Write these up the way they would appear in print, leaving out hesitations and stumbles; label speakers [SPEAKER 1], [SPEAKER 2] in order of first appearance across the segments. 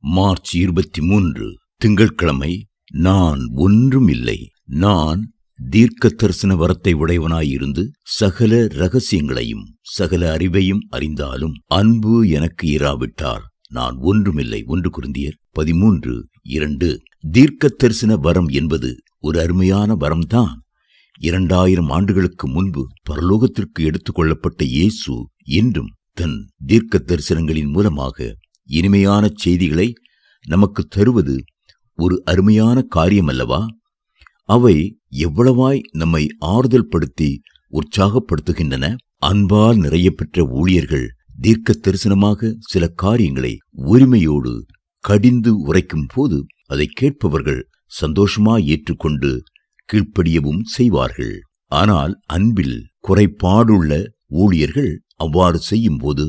[SPEAKER 1] March 23 திங்கட்கிழமை. நான் ஒன்றும் இல்லை. நான் தீர்க்க தரிசன வரத்தை உடையவனாயிருந்து சகல ரகசியங்களையும் சகல அறிவையும் அறிந்தாலும் அன்பு எனக்கு இராவிட்டால் நான் ஒன்றுமில்லை. 1 கொரிந்தியர் 13:2. தீர்க்க தரிசன வரம் என்பது ஒரு அருமையான வரம்தான். 2000 ஆண்டுகளுக்கு முன்பு பரலோகத்திற்கு எடுத்துக் கொள்ளப்பட்ட இயேசு இன்றும் தன் தீர்க்க தரிசனங்களின் மூலமாக இனிமையான செய்திகளை நமக்கு தருவது ஒரு அருமையான காரியம் அல்லவா? அவை எவ்வளவாய் நம்மை ஆறுதல் படுத்தி உற்சாகப்படுத்துகின்றன. அன்பால் நிறைய பெற்ற ஊழியர்கள் தீர்க்க தரிசனமாக சில காரியங்களை உரிமையோடு கடிந்து உரைக்கும் போது அதை கேட்பவர்கள் சந்தோஷமாய் ஏற்றுக்கொண்டு கீழ்ப்படியவும் செய்வார்கள். ஆனால் அன்பில் குறைபாடுள்ள ஊழியர்கள் அவ்வாறு செய்யும் போது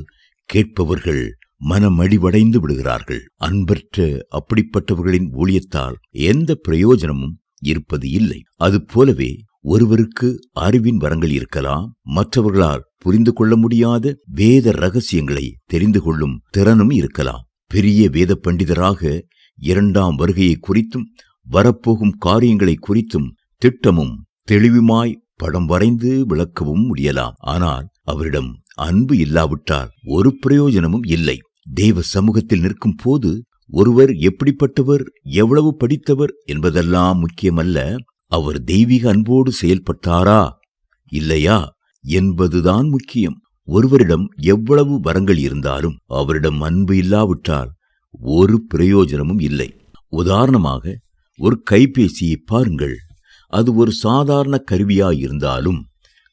[SPEAKER 1] கேட்பவர்கள் மனமடிவடைந்து விடுகிறார்கள். அன்பற்ற அப்படிப்பட்டவர்களின் ஊழியத்தால் எந்த பிரயோஜனமும் இருப்பது இல்லை. அதுபோலவே ஒருவருக்கு அறிவின் வரங்கள் இருக்கலாம். மற்றவர்களால் புரிந்து கொள்ள முடியாத வேத ரகசியங்களை தெரிந்து கொள்ளும் திறனும் இருக்கலாம். பெரிய வேத பண்டிதராக 2ஆம் வருகையை குறித்தும் வரப்போகும் காரியங்களை குறித்தும் திட்டமும் தெளிவுமாய் படம் வரைந்து விளக்கவும் முடியலாம். ஆனால் அவரிடம் அன்பு இல்லாவிட்டால் ஒரு பிரயோஜனமும் இல்லை. தேவ சமூகத்தில் நிற்கும் போது ஒருவர் எப்படிப்பட்டவர், எவ்வளவு படித்தவர் என்பதெல்லாம் முக்கியமல்ல. அவர் தெய்வீக அன்போடு செயல்பட்டாரா இல்லையா என்பதுதான் முக்கியம். ஒருவரிடம் எவ்வளவு வரங்கள் இருந்தாலும் அவரிடம் அன்பு இல்லாவிட்டால் ஒரு பிரயோஜனமும் இல்லை. உதாரணமாக ஒரு கைபேசியை பாருங்கள். அது ஒரு சாதாரண கருவியாயிருந்தாலும்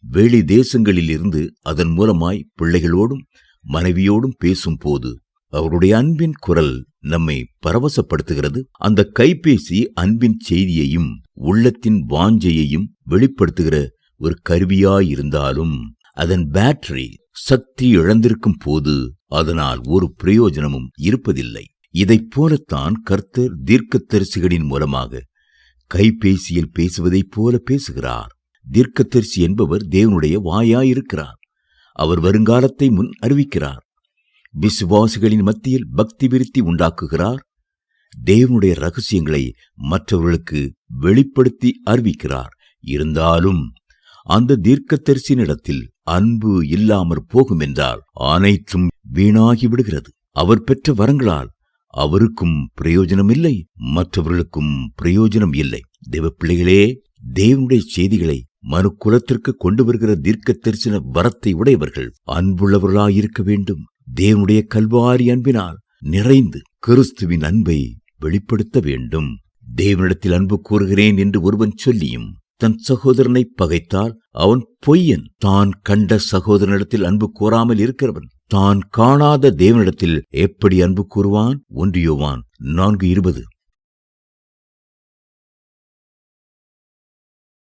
[SPEAKER 1] வெளி தேசங்களில் இருந்து அதன் மூலமாய் பிள்ளைகளோடும் மனைவியோடும் பேசும் போது அவருடைய அன்பின் குரல் நம்மை பரவசப்படுத்துகிறது. அந்த கைபேசி அன்பின் செய்தியையும் உள்ளத்தின் வாஞ்சையையும் வெளிப்படுத்துகிற ஒரு கருவியாயிருந்தாலும் அதன் பேட்டரி சக்தி இழந்திருக்கும் போது அதனால் ஒரு பிரயோஜனமும் இருப்பதில்லை. இதைப் போலத்தான் கர்த்தர் தீர்க்கதரிசிகளின் மூலமாக கைபேசியில் பேசுவதைப் போல பேசுகிறார். தீர்க்கதரிசி என்பவர் தேவனுடைய வாயாயிருக்கிறார். அவர் வருங்காலத்தை முன் அறிவிக்கிறார். விசுவாசிகளின் மத்தியில் பக்தி விருத்தி உண்டாக்குகிறார். தேவனுடைய ரகசியங்களை மற்றவர்களுக்கு வெளிப்படுத்தி அறிவிக்கிறார். இருந்தாலும் அந்த தீர்க்கதரிசியினிடத்தில் அன்பு இல்லாமற் போகும் என்றால் அனைத்தும் வீணாகி விடுகிறது. அவர் பெற்ற வரங்களால் அவருக்கும் பிரயோஜனம் இல்லை, மற்றவர்களுக்கும் பிரயோஜனம் இல்லை. தேவ பிள்ளைகளே, தேவனுடைய செய்திகளை மனு குலத்திற்கு கொண்டு வருகிற தீர்க்க தரிசன வரத்தை உடையவர்கள் அன்புள்ளவர்களாயிருக்க வேண்டும். தேவனுடைய கல்வாரி அன்பினால் நிறைந்து கிறிஸ்துவின் அன்பை வெளிப்படுத்த வேண்டும். தேவனிடத்தில் அன்பு கூறுகிறேன் என்று ஒருவன் சொல்லியும் தன் சகோதரனை பகைத்தால் அவன் பொய்யன். தான் கண்ட சகோதரனிடத்தில் அன்பு கூறாமல் இருக்கிறவன் தான் காணாத தேவனிடத்தில் எப்படி அன்பு கூறுவான்? 1 யோவான் 4:20.